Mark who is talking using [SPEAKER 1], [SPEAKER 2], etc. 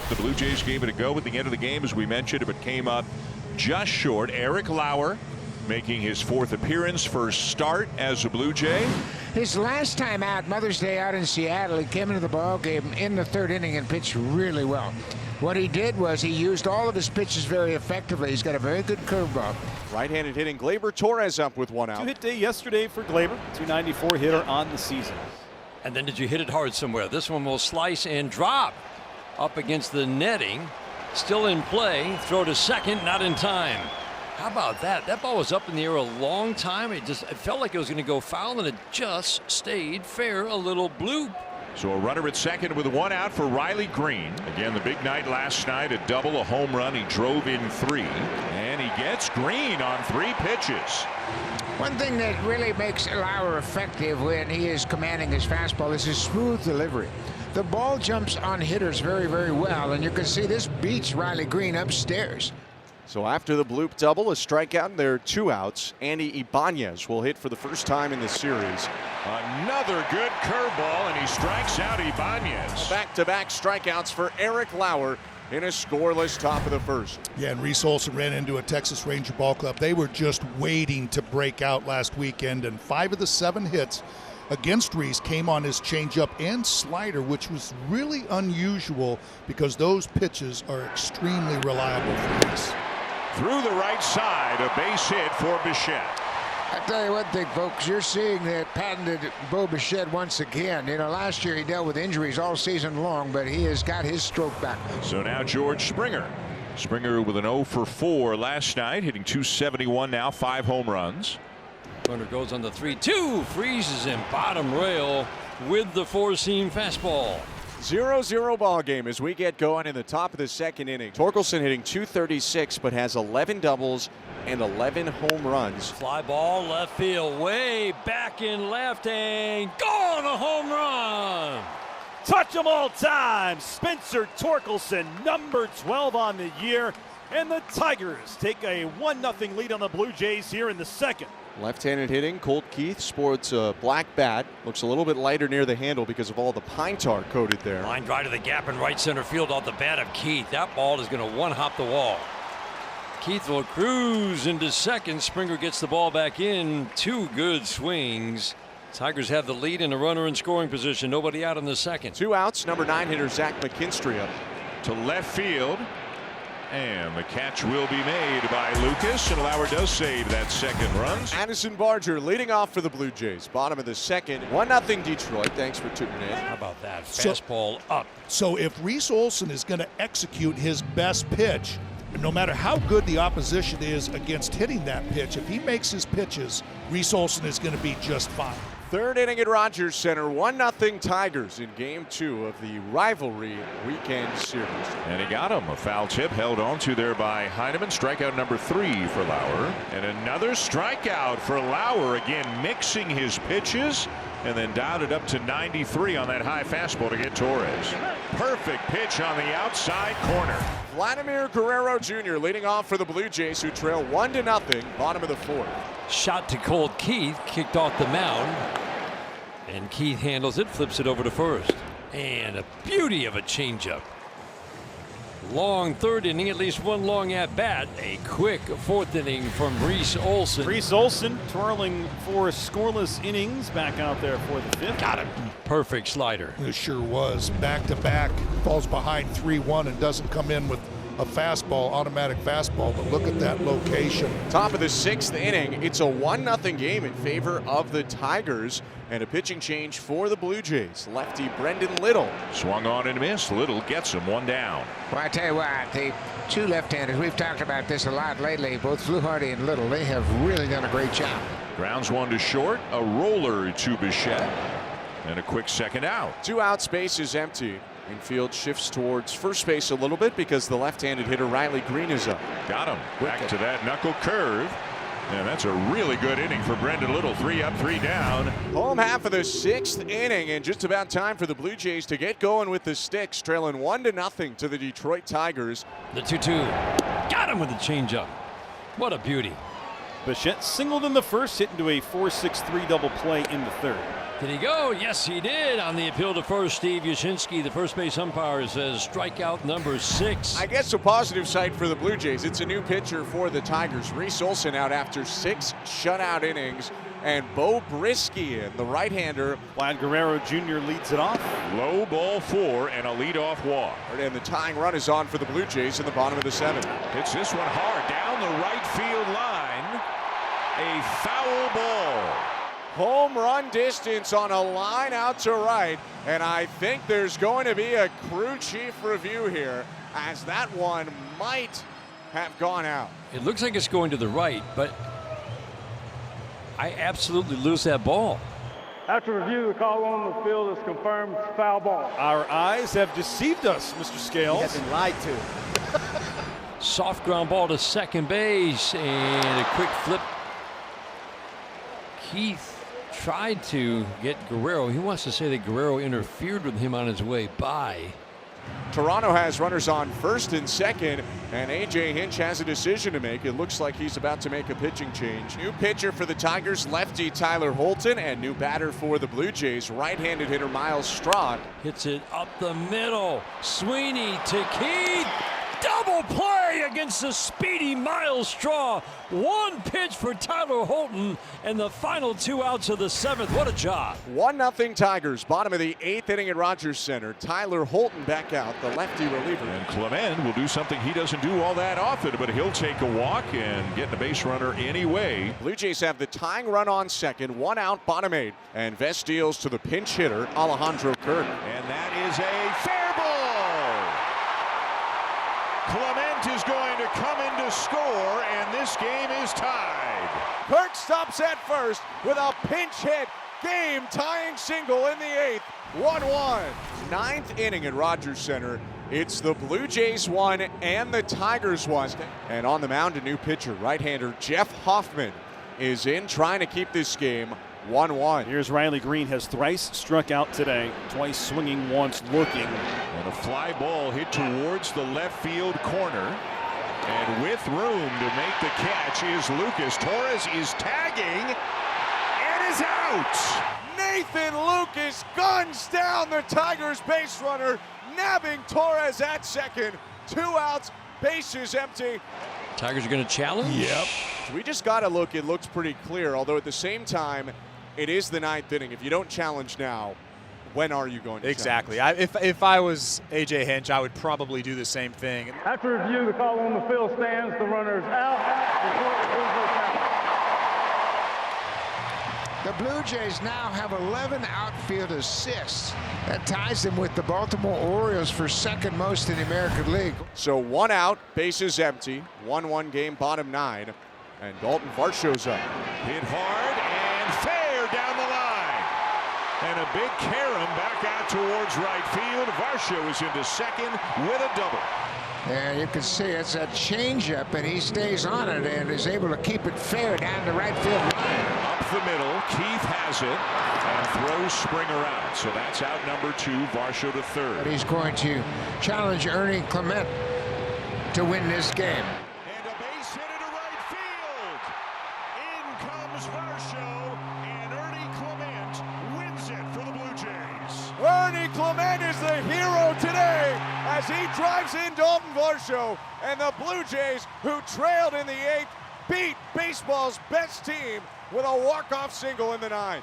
[SPEAKER 1] The Blue Jays gave it a go at the end of the game, as we mentioned, but came up just short. Eric Lauer making his 4th appearance, first start as a Blue Jay.
[SPEAKER 2] His last time out, Mother's Day out in Seattle, he came into the ball game in the 3rd inning and pitched really well. What he did was he used all of his pitches very effectively. He's got a very good curveball.
[SPEAKER 3] Right-handed hitting Gleyber Torres up with 1 out.
[SPEAKER 4] 2-hit day yesterday for Gleyber. 294 hitter on the season.
[SPEAKER 5] And then did you hit it hard somewhere? This one will slice and drop up against the netting. Still in play. Throw to second, not in time. How about that? That ball was up in the air a long time. It felt like it was going to go foul, and it just stayed fair. A little bloop.
[SPEAKER 1] So a runner at second with 1 out for Riley Green. Again, the big night last night, a double, a home run. He drove in 3, and he gets Green on 3 pitches.
[SPEAKER 2] One thing that really makes Lauer effective when he is commanding his fastball is his smooth delivery. The ball jumps on hitters very, very well, and you can see this beats Riley Green upstairs.
[SPEAKER 3] So after the bloop double, a strikeout, and there are 2 outs. Andy Ibanez will hit for the first time in this series.
[SPEAKER 1] Another good curveball, and he strikes out Ibanez.
[SPEAKER 3] Back-to-back strikeouts for Eric Lauer in a scoreless top of the 1st.
[SPEAKER 6] Yeah, and Reese Olson ran into a Texas Ranger ball club. They were just waiting to break out last weekend, and 5 of the 7 hits against Reese came on his changeup and slider, which was really unusual because those pitches are extremely reliable for Reese.
[SPEAKER 1] Through the right side, a base hit for Bichette.
[SPEAKER 2] I tell you what, folks, you're seeing that patented Bo Bichette once again. You know, last year he dealt with injuries all season long, but he has got his stroke back.
[SPEAKER 1] So now George Springer. Springer with an 0 for 4 last night, hitting .271 now, 5 home runs.
[SPEAKER 5] Runner goes on the 3-2, freezes him bottom rail with the 4-seam fastball.
[SPEAKER 3] 0-0 ball game as we get going in the top of the 2nd inning. Torkelson hitting .236, but has 11 doubles and 11 home runs.
[SPEAKER 5] Fly ball left field, way back in left, and gone, a home run.
[SPEAKER 4] Touch 'em all time. Spencer Torkelson, number 12 on the year. And the Tigers take a 1-0 lead on the Blue Jays here in the 2nd.
[SPEAKER 3] Left-handed hitting, Colt Keith sports a black bat. Looks a little bit lighter near the handle because of all the pine tar coated there.
[SPEAKER 5] Line drive to the gap in right center field off the bat of Keith. That ball is going to one-hop the wall. Keith will cruise into second. Springer gets the ball back in. 2 good swings. Tigers have the lead and a runner in scoring position. Nobody out in the 2nd.
[SPEAKER 3] 2 outs. Number 9 hitter Zach McKinstry up
[SPEAKER 1] to left field. And the catch will be made by Lucas, and Lauer does save that 2nd run.
[SPEAKER 3] Addison Barger leading off for the Blue Jays. Bottom of the 2nd. 1-0 Detroit. Thanks for tuning in.
[SPEAKER 5] How about that? Fastball up.
[SPEAKER 6] So if Reese Olson is going to execute his best pitch, no matter how good the opposition is against hitting that pitch, if he makes his pitches, Reese Olson is going to be just fine.
[SPEAKER 3] 3rd inning at Rogers Center, 1-0 Tigers in Game 2 of the rivalry weekend series.
[SPEAKER 1] And he got him. A foul tip held on to there by Heineman. Strikeout number 3 for Lauer. And another strikeout for Lauer, again mixing his pitches, and then dialed it up to 93 on that high fastball to get Torres. Perfect pitch on the outside corner.
[SPEAKER 3] Vladimir Guerrero Jr. leading off for the Blue Jays, who trail 1-0, bottom of the 4th.
[SPEAKER 5] Shot to Colt Keith, kicked off the mound. And Keith handles it, flips it over to first. And a beauty of a changeup. Long 3rd inning, at least 1 long at bat. A quick 4th inning from Reese Olson.
[SPEAKER 4] Reese Olson twirling 4 scoreless innings back out there for the 5th.
[SPEAKER 5] Got him. Perfect slider.
[SPEAKER 6] It sure was. Back-to-back, falls behind 3-1 and doesn't come in with a fastball, automatic fastball, but look at that location.
[SPEAKER 3] Top of the 6th inning, it's a 1-0 game in favor of the Tigers, and a pitching change for the Blue Jays. Lefty Brendan Little.
[SPEAKER 1] Swung on and missed. Little gets him 1 down.
[SPEAKER 2] Well, I tell you what, the 2 left-handers, we've talked about this a lot lately, both Fluharty and Little, they have really done a great job.
[SPEAKER 1] Grounds 1 to short, a roller to Bichette, and a quick 2nd out.
[SPEAKER 3] 2 outs, base is empty. Infield shifts towards first base a little bit because the left-handed hitter Riley Green is up.
[SPEAKER 1] Got him. Back to that knuckle curve. And that's a really good inning for Brendan Little. 3 up, 3 down.
[SPEAKER 3] Home half of the 6th inning, and just about time for the Blue Jays to get going with the sticks, trailing 1-0 to the Detroit Tigers.
[SPEAKER 5] The 2-2. Got him with the changeup. What a beauty.
[SPEAKER 4] Bichette singled in the 1st, hit into a 4-6-3 double play in the 3rd.
[SPEAKER 5] Did he go? Yes, he did. On the appeal to first, Steve Yashinsky, the first base umpire, says strikeout number 6.
[SPEAKER 3] I guess a positive sight for the Blue Jays. It's a new pitcher for the Tigers. Reese Olson out after 6 shutout innings. And Bo Brisky in, the right-hander.
[SPEAKER 4] Vlad Guerrero Jr. leads it off.
[SPEAKER 1] Low ball 4 and a leadoff walk.
[SPEAKER 3] And the tying run is on for the Blue Jays in the bottom of the 7th.
[SPEAKER 1] Hits this one hard down the right field line. A foul ball.
[SPEAKER 3] Home run distance on a line out to right. And I think there's going to be a crew chief review here, as that one might have gone out.
[SPEAKER 5] It looks like it's going to the right, but I absolutely lose that ball.
[SPEAKER 7] After review, the call on the field is confirmed foul ball.
[SPEAKER 4] Our eyes have deceived us, Mr. Scales.
[SPEAKER 8] He has been lied to.
[SPEAKER 5] Soft ground ball to second base and a quick flip. Keith tried to get Guerrero. He wants to say that Guerrero interfered with him on his way by.
[SPEAKER 3] Toronto has runners on first and second, and A.J. Hinch has a decision to make. It looks like he's about to make a pitching change. New pitcher for the Tigers, lefty Tyler Holton, and new batter for the Blue Jays, right-handed hitter Miles Straw.
[SPEAKER 5] Hits it up the middle. Sweeney to Keith. Double play against the speedy Miles Straw. One pitch for Tyler Holton, and the final 2 outs of the 7th. What a job.
[SPEAKER 3] 1-0 Tigers, bottom of the 8th inning at Rogers Center. Tyler Holton back out, the lefty reliever.
[SPEAKER 1] And Clement will do something he doesn't do all that often, but he'll take a walk and get the base runner anyway.
[SPEAKER 3] Blue Jays have the tying run on second, 1 out, bottom 8. And Vest deals to the pinch hitter, Alejandro Kirk.
[SPEAKER 1] And that is a fair ball. Clement is going to come in to score, and this game is tied.
[SPEAKER 3] Kirk stops at first with a pinch hit, game-tying single in the 8th. 1-1. 9th inning at Rogers Center. It's the Blue Jays 1 and the Tigers 1. And on the mound, a new pitcher, right-hander Jeff Hoffman is in, trying to keep this game 1-1.
[SPEAKER 4] Here's Riley Green, has thrice struck out today, twice swinging, once looking.
[SPEAKER 1] And a fly ball hit towards the left field corner. And with room to make the catch is Lucas. Torres is tagging and is out.
[SPEAKER 3] Nathan Lucas guns down the Tigers base runner, nabbing Torres at second. 2 outs, bases empty.
[SPEAKER 5] Tigers are going to challenge?
[SPEAKER 3] Yep. We just got to look. It looks pretty clear, although at the same time, it is the 9th inning. If you don't challenge now, when are you going to
[SPEAKER 8] Exactly.
[SPEAKER 3] challenge?
[SPEAKER 8] If I was A.J. Hinch, I would probably do the same thing.
[SPEAKER 7] After review, the call on the field stands. The runner is out.
[SPEAKER 2] The Blue Jays now have 11 outfield assists. That ties them with the Baltimore Orioles for second most in the American League.
[SPEAKER 3] So 1 out, bases empty, 1-1 game, bottom 9, and Dalton Varsho's up.
[SPEAKER 1] Hit hard and fair down the line. And a big carom back out towards right field. Varsho is into second with a double.
[SPEAKER 2] And you can see it's a changeup, and he stays on it and is able to keep it fair down the right field line.
[SPEAKER 1] Up the middle, Keith has it and throws Springer out. So that's out number 2, Varsho to third.
[SPEAKER 2] But he's going to challenge Ernie Clement to win this game.
[SPEAKER 1] And a base hit into right field. In comes Varsho, and Ernie Clement wins it for the Blue Jays.
[SPEAKER 3] Ernie Clement is the hero today as he drives in Dalton Varsho, and the Blue Jays, who trailed in the 8th, beat baseball's best team with a walk-off single in the 9th.